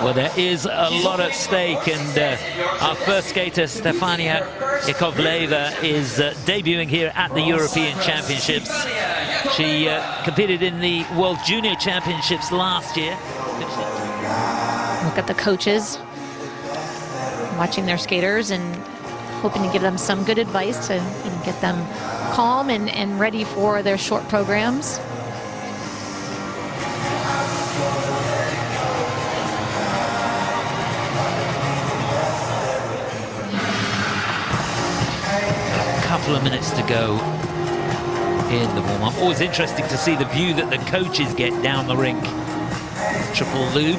Well, there is a lot at stake, and our first skater, Stefania Ikovleva, is debuting here at the European Championships. She competed in the World Junior Championships last year. Look at the coaches watching their skaters and hoping to give them some good advice to get them calm and ready for their short programs. Couple of minutes to go in the warm-up. Always interesting to see the view that the coaches get down the rink. Triple loop.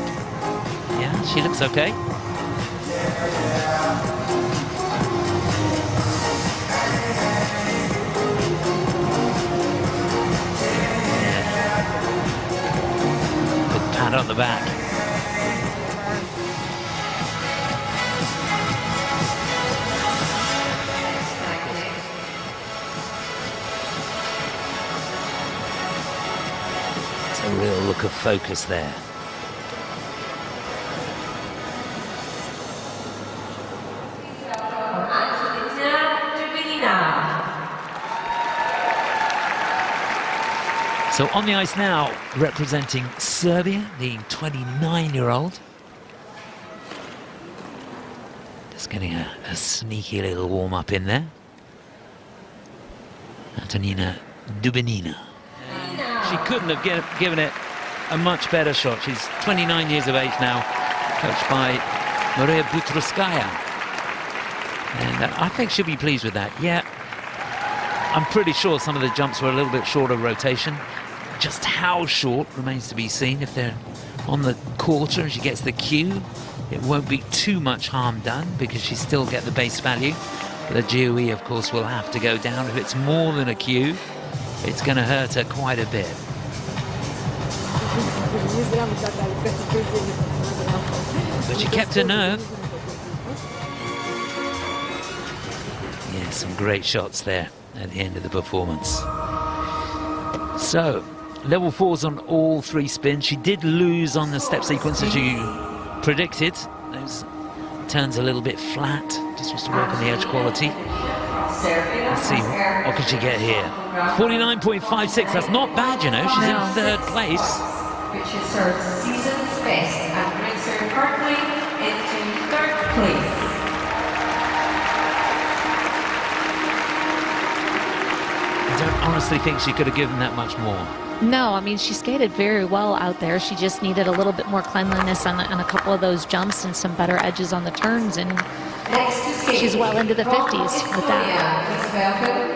Yeah, she looks okay. Good pat on the back. A real look of focus there. Antonina Dubinina. So on the ice now, representing Serbia, the 29-year-old. Just getting a sneaky little warm-up in there. Antonina Dubinina. She couldn't have given it a much better shot. She's 29 years of age now, coached by Butyrskaya. And I think she'll be pleased with that. Yeah, I'm pretty sure some of the jumps were a little bit short of rotation. Just how short remains to be seen. If they're on the quarter and she gets the cue, it won't be too much harm done because she still get the base value. But the GOE, of course, will have to go down. If it's more than a cue, it's going to hurt her quite a bit. But she kept her nerve. Yeah, some great shots there at the end of the performance. So, level 4s on all 3 spins. She did lose on the step sequence as you predicted. Those turns a little bit flat. Just wants to work on the edge quality. Let's see, what can she get here? 49.56, that's not bad, you know. She's in 3rd place. Which is her season's best and brings her currently into 3rd place. I don't honestly think she could have given that much more. No, I mean, she skated very well out there. She just needed a little bit more cleanliness on a couple of those jumps and some better edges on the turns, and she's well into the 50s with that.